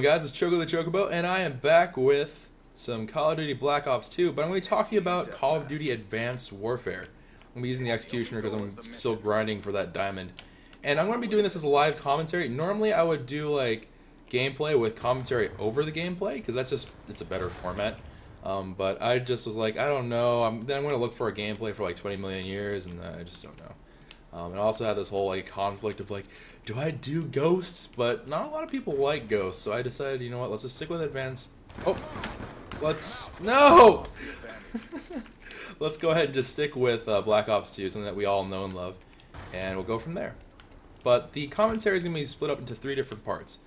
Guys, it's Choco the Chocobo, and I am back with some Call of Duty Black Ops 2, but I'm going to be talking about Call of Duty Advanced Warfare. I'm going to be using the Executioner because I'm still grinding for that diamond. And I'm going to be doing this as a live commentary. Normally I would do like gameplay with commentary over the gameplay, because it's a better format. But I just was like, I don't know, then I'm going to look for a gameplay for like 20 million years, and I just don't know. And I also had this whole like conflict of like, do I do ghosts? But not a lot of people like ghosts, so I decided, you know what, let's just stick with advanced. No! Let's go ahead and just stick with Black Ops 2, something that we all know and love, and we'll go from there. But the commentary is going to be split up into three different parts,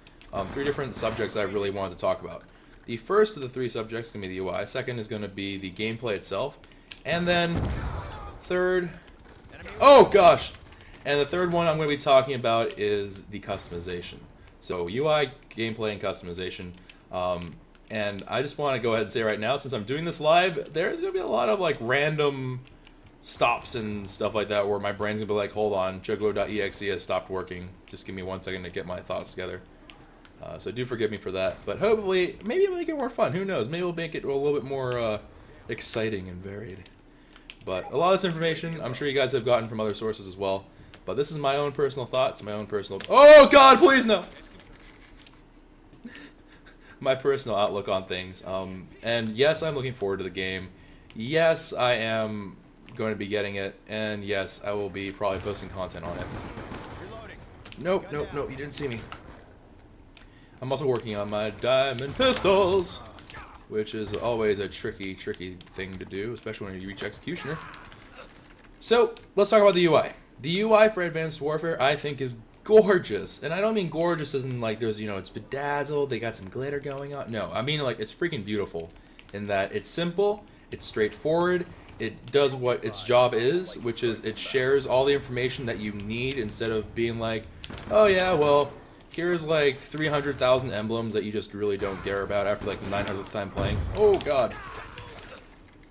three different subjects I really wanted to talk about. The first of the three subjects is going to be the UI, second is going to be the gameplay itself, and then third, oh gosh! And the third one I'm going to be talking about is the customization. So UI, gameplay, and customization. And I just want to go ahead and say right now, since I'm doing this live, there's going to be a lot of like random stops and stuff like that where my brain's going to be like, hold on, chocobo.exe has stopped working. Just give me 1 second to get my thoughts together. So do forgive me for that. But hopefully, maybe it'll make it more fun. Who knows? Maybe we'll make it a little bit more exciting and varied. But a lot of this information, I'm sure you guys have gotten from other sources as well. But this is my own personal thoughts, my own personal... Oh, God, please, no! My personal outlook on things. And yes, I'm looking forward to the game. Yes, I am going to be getting it. And yes, I will be probably posting content on it. Nope, nope, nope, you didn't see me. I'm also working on my diamond pistols, which is always a tricky, tricky thing to do, especially when you reach Executioner. So, let's talk about the UI. The UI for Advanced Warfare, I think, is gorgeous. And I don't mean gorgeous as in, like, there's, you know, it's bedazzled, they got some glitter going on. No, I mean, like, it's freaking beautiful in that it's simple, it's straightforward, it does what its job is, which is it shares all the information that you need instead of being like, oh, yeah, well, here's, like, 300,000 emblems that you just really don't care about after, like, the 900th time playing. Oh, God.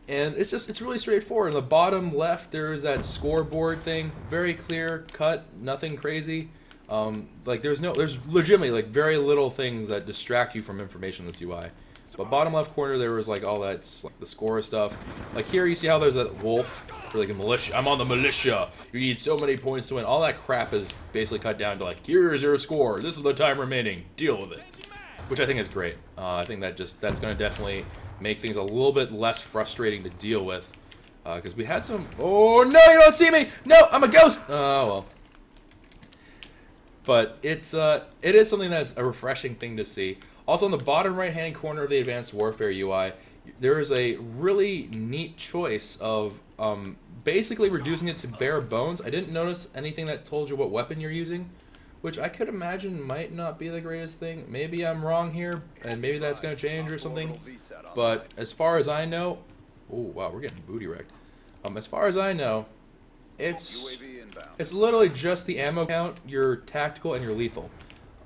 And it's really straightforward. In the bottom left, there is that scoreboard thing. Very clear cut, nothing crazy. Like there's legitimately like very little things that distract you from information in this UI. But bottom left corner, there was like all that, like the score stuff. Like here, you see how there's that wolf for like a militia. I'm on the militia. You need so many points to win. All that crap is basically cut down to like, here's your score. This is the time remaining. Deal with it. Which I think is great. I think that's going to definitely make things a little bit less frustrating to deal with, because we had some... Oh, no, you don't see me! No, I'm a ghost! Oh, well. But it is something that's a refreshing thing to see. Also, in the bottom right-hand corner of the Advanced Warfare UI, there is a really neat choice of basically reducing it to bare bones. I didn't notice anything that told you what weapon you're using, which I could imagine might not be the greatest thing. Maybe I'm wrong here, and maybe that's going to change or something. But as far as I know... Oh, wow, we're getting booty wrecked. As far as I know, it's literally just the ammo count, your tactical, and your lethal.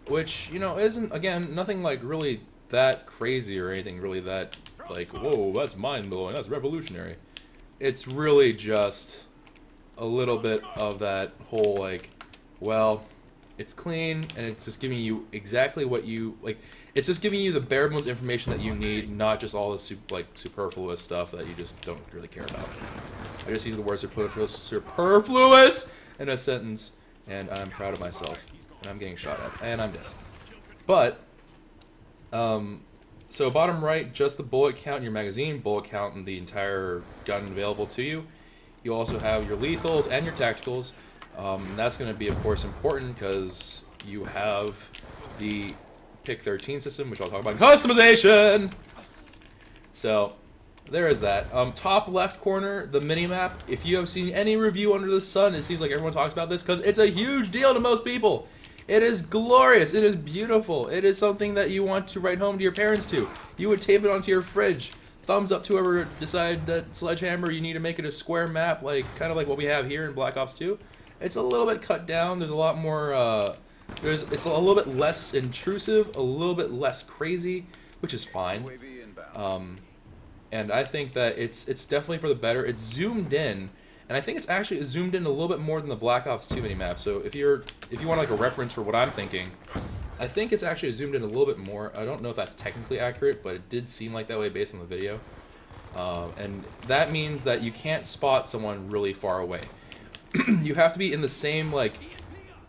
Which, you know, isn't, again, nothing like really that crazy or anything really that, like, whoa, that's mind-blowing, that's revolutionary. It's really just a little bit of that whole, like, well... It's clean, and it's just giving you exactly what you, like, it's just giving you the bare bones information that you need, not just all the superfluous stuff that you just don't really care about. I just use the word superfluous in a sentence, and I'm proud of myself, and I'm getting shot at, and I'm dead. But, so bottom right, just the bullet count in your magazine, bullet count in the entire gun available to you. You also have your lethals and your tacticals. That's going to be, of course, important because you have the Pick 13 system, which I'll talk about in customization. So, there is that. Top left corner, the mini-map. If you have seen any review under the sun, it seems like everyone talks about this because it's a huge deal to most people. It is glorious. It is beautiful. It is something that you want to write home to your parents to. You would tape it onto your fridge. Thumbs up to whoever decided that Sledgehammer, you need to make it a square map, like kind of like what we have here in Black Ops 2. It's a little bit cut down. There's a lot more, it's a little bit less intrusive, a little bit less crazy, which is fine. And I think that it's definitely for the better. It's zoomed in, and I think it's actually zoomed in a little bit more than the Black Ops 2 minimap. So if you want like a reference for what I'm thinking, I think it's actually zoomed in a little bit more. I don't know if that's technically accurate, but it did seem like that way based on the video. And that means that you can't spot someone really far away. You have to be in the same like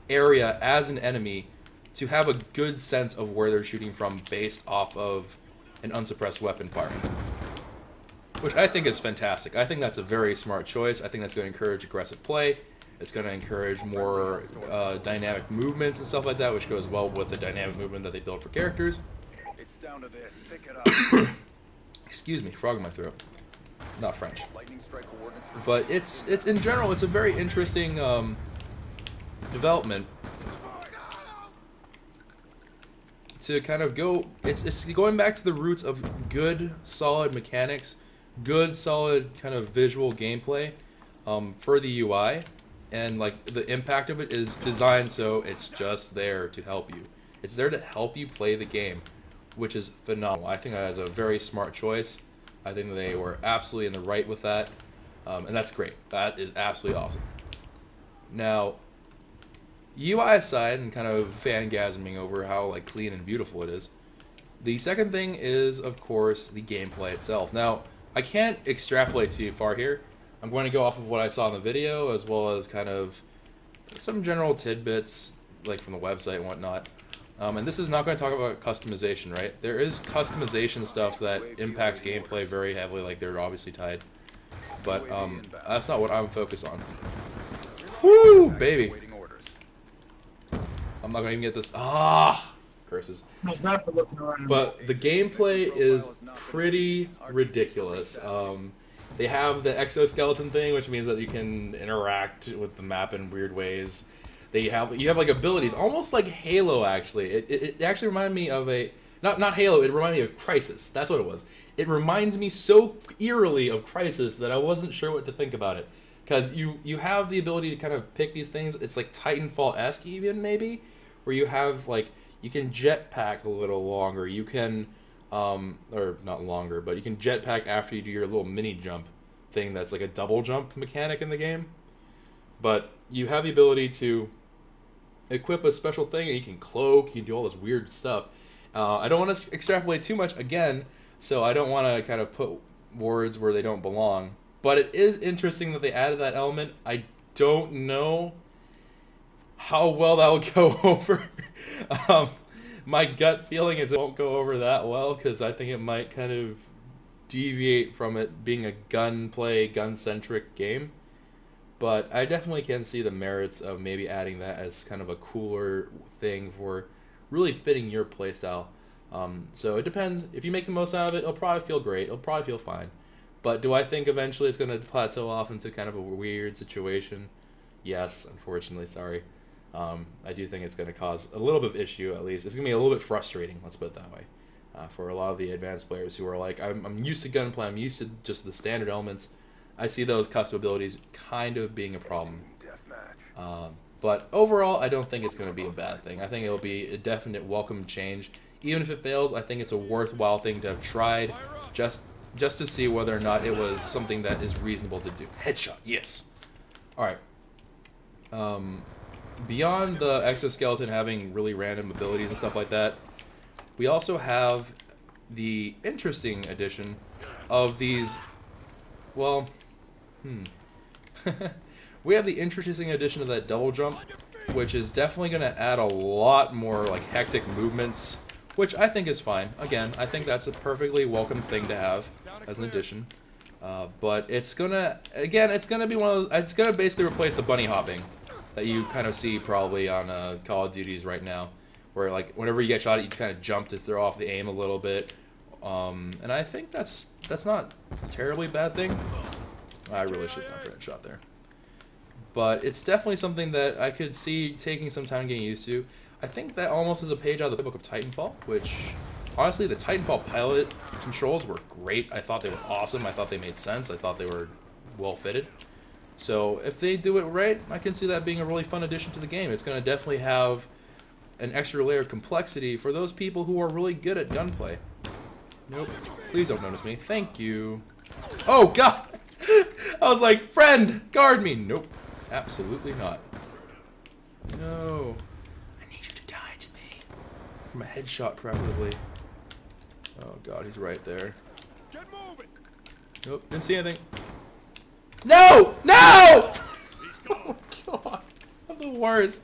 area as an enemy to have a good sense of where they're shooting from based off of an unsuppressed weapon firing. Which I think is fantastic. I think that's a very smart choice. I think that's going to encourage aggressive play. It's going to encourage more dynamic movements and stuff like that, which goes well with the dynamic movement that they build for characters. It's down to this. Pick it up. Excuse me, frog in my throat. Not French. But it's in general, it's a very interesting development to kind of go. It's going back to the roots of good, solid mechanics, good, solid kind of visual gameplay for the UI, and like the impact of it is designed so it's just there to help you. It's there to help you play the game, which is phenomenal. I think that is a very smart choice. I think they were absolutely in the right with that, and that's great. That is absolutely awesome. Now, UI aside, and kind of fangasming over how like clean and beautiful it is, the second thing is, of course, the gameplay itself. Now, I can't extrapolate too far here. I'm going to go off of what I saw in the video, as well as kind of some general tidbits, like from the website and whatnot. And this is not going to talk about customization, right? There is customization stuff that impacts gameplay very heavily, like they're obviously tied. But that's not what I'm focused on. Woo, baby! I'm not going to even get this. Ah! Curses. But the gameplay is pretty ridiculous. They have the exoskeleton thing, which means that you can interact with the map in weird ways. You have like abilities, almost like Halo actually. It actually reminded me of a not Halo. It reminded me of Crysis. That's what it was. It reminds me so eerily of Crysis that I wasn't sure what to think about it. Because you have the ability to kind of pick these things. It's like Titanfall-esque even maybe, where you have like you can jetpack a little longer. You can or not longer, but you can jetpack after you do your little mini jump thing. That's like a double jump mechanic in the game. But you have the ability to equip a special thing, and you can cloak, you can do all this weird stuff. I don't want to extrapolate too much again, so I don't want to kind of put words where they don't belong. But it is interesting that they added that element. I don't know how well that will go over. My gut feeling is it won't go over that well, because I think it might kind of deviate from it being a gunplay, gun-centric game. But I definitely can see the merits of maybe adding that as kind of a cooler thing for really fitting your playstyle. So it depends. If you make the most out of it, it'll probably feel great. It'll probably feel fine. But do I think eventually it's going to plateau off into kind of a weird situation? Yes, unfortunately, sorry. I do think it's going to cause a little bit of issue, at least. It's going to be a little bit frustrating, let's put it that way, for a lot of the advanced players who are like, I'm used to gunplay, I'm used to just the standard elements. I see those custom abilities kind of being a problem. But overall, I don't think it's going to be a bad thing. I think it'll be a definite welcome change. Even if it fails, I think it's a worthwhile thing to have tried just to see whether or not it was something that is reasonable to do. Headshot, yes. Alright. Beyond the exoskeleton having really random abilities and stuff like that, we also have the interesting addition of these, well, we have the interesting addition of that double jump, which is definitely going to add a lot more like hectic movements, which I think is fine. Again, I think that's a perfectly welcome thing to have as an addition. But it's gonna, again, it's gonna be one of those, it's gonna basically replace the bunny hopping that you kind of see probably on Call of Duties right now, where like whenever you get shot at, you kind of jump to throw off the aim a little bit. And I think that's not a terribly bad thing. I really should have gone for that shot there. But it's definitely something that I could see taking some time getting used to. I think that almost is a page out of the book of Titanfall, which, honestly, the Titanfall pilot controls were great. I thought they were awesome. I thought they made sense. I thought they were well fitted. So if they do it right, I can see that being a really fun addition to the game. It's going to definitely have an extra layer of complexity for those people who are really good at gunplay. Nope. Please don't notice me. Thank you. Oh, God! I was like, friend, guard me. Nope. Absolutely not. No. I need you to die to me. From a headshot, preferably. Oh god, he's right there. Get moving. Nope, didn't see anything. No! No! Oh god, I'm the worst.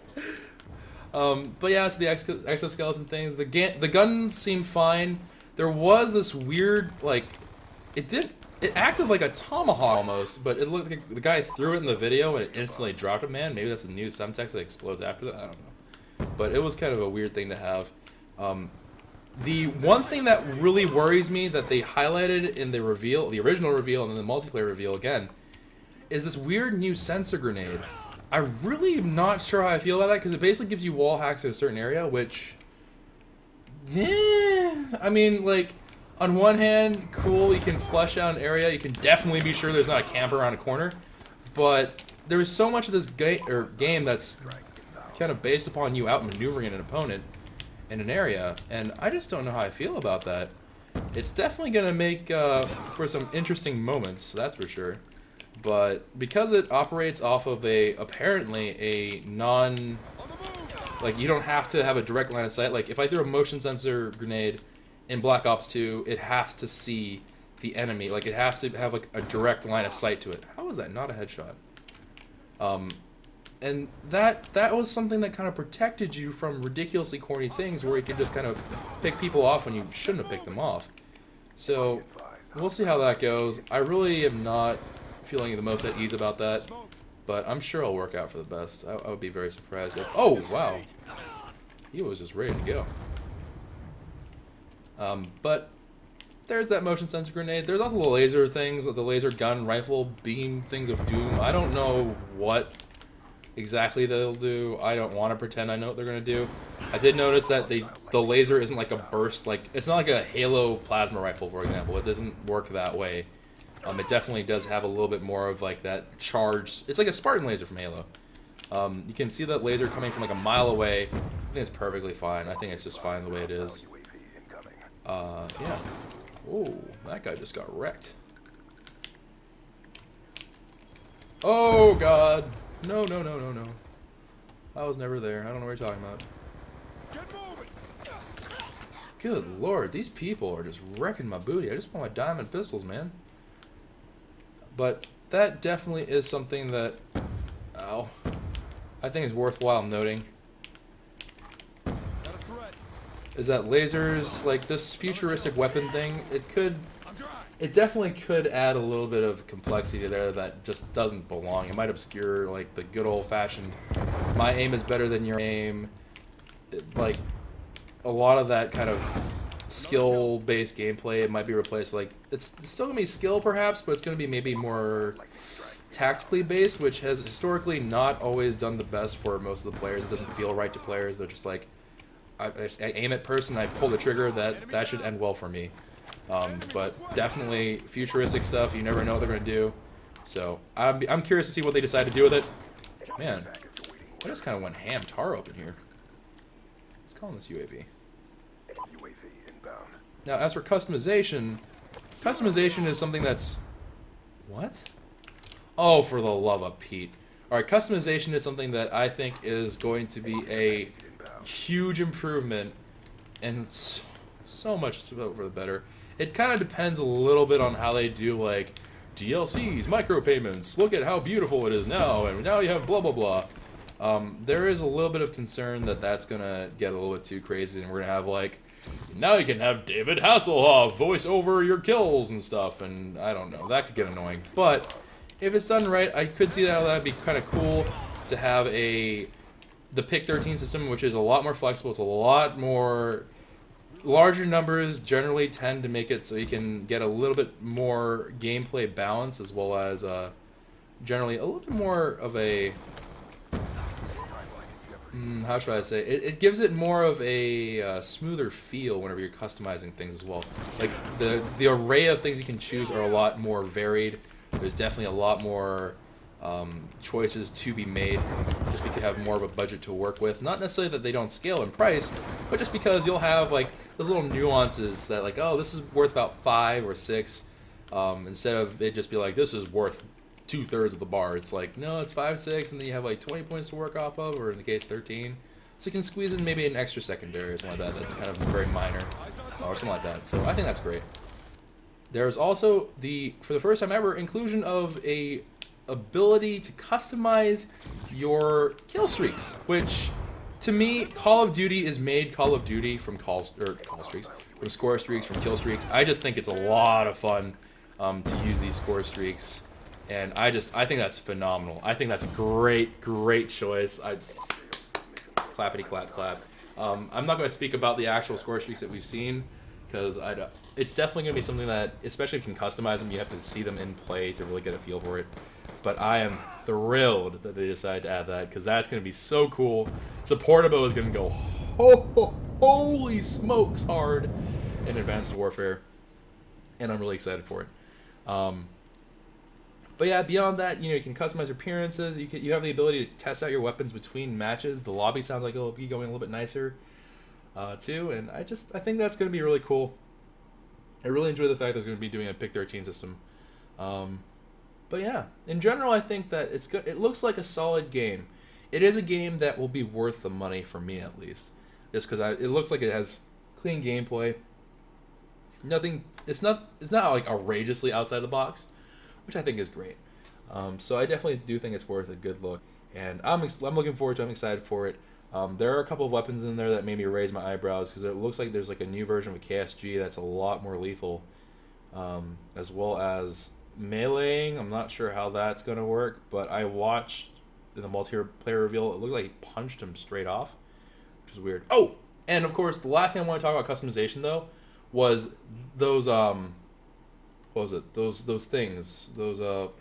But yeah, it's the exoskeleton things. The guns seem fine. There was this weird, like, it acted like a tomahawk almost, but it looked like the guy threw it in the video and it instantly dropped it. Man, maybe that's a new subtext that explodes after that. I don't know. But it was kind of a weird thing to have. The one thing that really worries me that they highlighted in the reveal, the original reveal, and then the multiplayer reveal again, is this weird new sensor grenade. I really am not sure how I feel about that because it basically gives you wall hacks in a certain area, which, I mean, like, on one hand, cool, you can flush out an area, you can definitely be sure there's not a camper around a corner, but there's so much of this game that's kind of based upon you outmaneuvering an opponent in an area, and I just don't know how I feel about that. It's definitely going to make for some interesting moments, that's for sure. But because it operates off of apparently a like, you don't have to have a direct line of sight. Like, if I throw a motion sensor grenade in Black Ops 2, it has to see the enemy. Like, it has to have, like, a direct line of sight to it. How is that not a headshot? And that was something that kind of protected you from ridiculously corny things where you could just kind of pick people off when you shouldn't have picked them off. So, we'll see how that goes. I really am not feeling the most at ease about that, but I'm sure it'll work out for the best. I would be very surprised if... Oh, wow. He was just ready to go. But there's that motion sensor grenade. There's also the laser things, the laser gun, rifle, beam things of doom. I don't know what exactly they'll do. I don't want to pretend I know what they're going to do. I did notice that the laser isn't like a burst, like, it's not like a Halo plasma rifle, for example. It doesn't work that way. It definitely does have a little bit more of like that charged. It's like a Spartan laser from Halo. You can see that laser coming from like a mile away. I think it's perfectly fine. I think it's just fine the way it is. Yeah. Oh, that guy just got wrecked. Oh god. No, no, no, no, no. I was never there. I don't know what you're talking about. Good lord, these people are just wrecking my booty. I just want my diamond pistols, man. But that definitely is something that, I think is worthwhile noting. Is that lasers, like this futuristic weapon thing, it definitely could add a little bit of complexity there that just doesn't belong. It might obscure like the good old-fashioned, my aim is better than your aim. Like a lot of that kind of skill-based gameplay, it might be replaced. Like it's still gonna be skill perhaps, but it's gonna be maybe more tactically based, which has historically not always done the best for most of the players. It doesn't feel right to players. They're just like, I aim at person, I pull the trigger, that should end well for me. But definitely futuristic stuff, you never know what they're going to do. So I'm curious to see what they decide to do with it. Man, I just kind of went ham tar up in here. Let's call this UAV. UAV inbound. Now, as for customization is something that's... What? Oh, for the love of Pete. Alright, customization is something that I think is going to be a huge improvement, and so much for the better. It kind of depends a little bit on how they do, like, DLCs, micropayments, look at how beautiful it is now, and now you have blah blah blah. There is a little bit of concern that that's going to get a little bit too crazy, and we're going to have, like, now you can have David Hasselhoff voice over your kills and stuff, and I don't know, that could get annoying. But if it's done right, I could see how that'd be kind of cool to have the pick 13 system, which is a lot more flexible. It's a lot more... Larger numbers generally tend to make it so you can get a little bit more gameplay balance, as well as generally a little bit more of a... how should I say? It gives it more of a smoother feel whenever you're customizing things as well. Like, the array of things you can choose are a lot more varied. There's definitely a lot more choices to be made, just because you have more of a budget to work with. Not necessarily that they don't scale in price, but just because you'll have like those little nuances that, like, oh, this is worth about 5 or 6, instead of it just be like, this is worth 2/3 of the bar. It's like, no, it's 5, 6, and then you have like 20 points to work off of, or in the case 13. So you can squeeze in maybe an extra secondary or something like that. That's kind of very minor or something like that. So I think that's great. There's also for the first time ever, inclusion of a ability to customize your kill streaks, which to me, Call of Duty is made Call of Duty from call streaks, from score streaks, from kill streaks. I just think it's a lot of fun to use these score streaks, and I think that's phenomenal. I think that's a great choice. Clappity clap clap. I'm not going to speak about the actual score streaks that we've seen, because it's definitely going to be something that, especially if you can customize them, you have to see them in play to really get a feel for it. But I am thrilled that they decided to add that, because that's going to be so cool. Chocobo is going to go holy smokes hard in Advanced Warfare, and I'm really excited for it. But yeah, beyond that, you can customize your appearances. You have the ability to test out your weapons between matches. The lobby sounds like it'll be going a little bit nicer too, and I think that's going to be really cool. I really enjoy the fact that it's going to be doing a pick 13 system. But yeah, in general, I think that it's good. It looks like a solid game. It is a game that will be worth the money for me, at least, just because it looks like it has clean gameplay. Nothing. It's not like outrageously outside the box, which I think is great. So I definitely do think it's worth a good look, and I'm looking forward to it. I'm excited for it. There are a couple of weapons in there that made me raise my eyebrows, because it looks like there's like a new version of a KSG that's a lot more lethal, as well as meleeing. I'm not sure how that's going to work, but I watched the multiplayer reveal. It looked like he punched him straight off, which is weird. Oh, and of course, the last thing I want to talk about customization, though, was those, what was it? Those things. The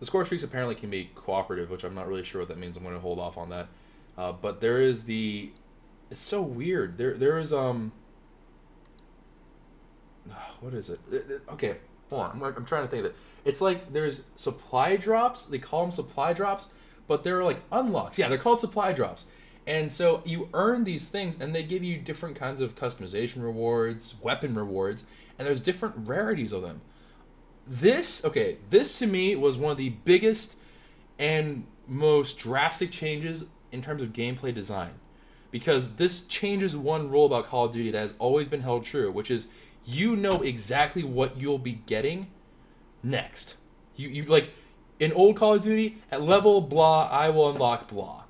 score streaks apparently can be cooperative, which I'm not really sure what that means. I'm going to hold off on that. But there is it's so weird. There is, what is it? Okay, hold on. I'm trying to think of it. It's like there's supply drops. They call them supply drops, but they're like unlocks. Yeah, they're called supply drops. And so you earn these things, and they give you different kinds of customization rewards, weapon rewards, and there's different rarities of them. This to me was one of the biggest and most drastic changes in terms of gameplay design, because this changes one rule about Call of Duty that has always been held true, which is you know exactly what you'll be getting next. You like in old Call of Duty, at level blah I will unlock blah,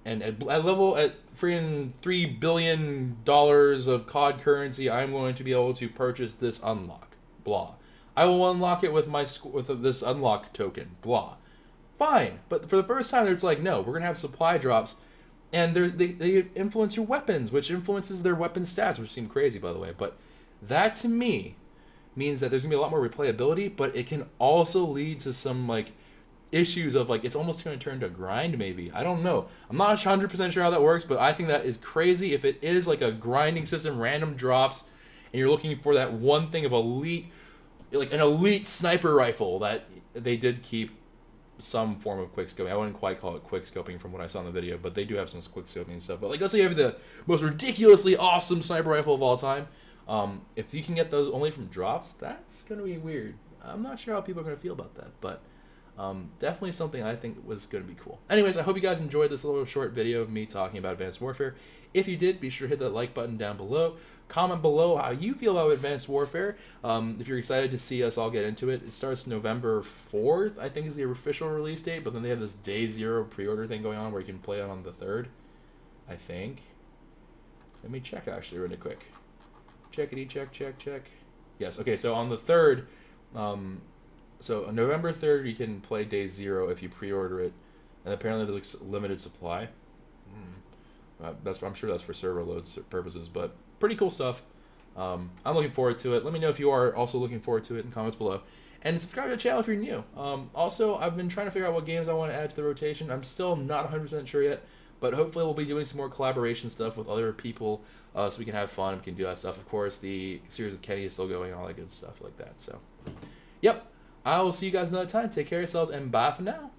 and at freaking $3 billion of COD currency, I'm going to be able to purchase this unlock blah. I will unlock it with this unlock token blah. Fine, but for the first time, it's like, no, we're gonna have supply drops, and they influence your weapons, which influences their weapon stats, which seem crazy, by the way. But that to me means that there's gonna be a lot more replayability, but it can also lead to some like issues of like it's almost gonna turn to a grind. Maybe, I don't know. I'm not 100% sure how that works, but I think that is crazy if it is like a grinding system, random drops, and you're looking for that one thing of elite, like an elite sniper rifle that they did keep some form of quick scoping. I wouldn't quite call it quick scoping from what I saw in the video, but they do have some quick scoping and stuff. But like, let's say you have the most ridiculously awesome sniper rifle of all time. If you can get those only from drops, that's gonna be weird. I'm not sure how people are gonna feel about that, but definitely something I think was gonna be cool. Anyways, I hope you guys enjoyed this little short video of me talking about Advanced Warfare. If you did, be sure to hit that like button down below. Comment below how you feel about Advanced Warfare. If you're excited to see us all get into it. It starts November 4th, I think is the official release date, but then they have this Day Zero pre-order thing going on where you can play it on the 3rd, I think. Let me check actually really quick. Checkity check. Yes, okay, so on the 3rd, so on November 3rd you can play Day Zero if you pre-order it, and apparently there's like limited supply. I'm sure that's for server load purposes, but pretty cool stuff. I'm looking forward to it. Let me know if you are also looking forward to it in comments below. And subscribe to the channel if you're new. Also, I've been trying to figure out what games I want to add to the rotation. I'm still not 100% sure yet, but hopefully we'll be doing some more collaboration stuff with other people so we can have fun. We can do that stuff. Of course, the series with Kenny is still going, all that good stuff like that. So, yep. I will see you guys another time. Take care of yourselves, and bye for now.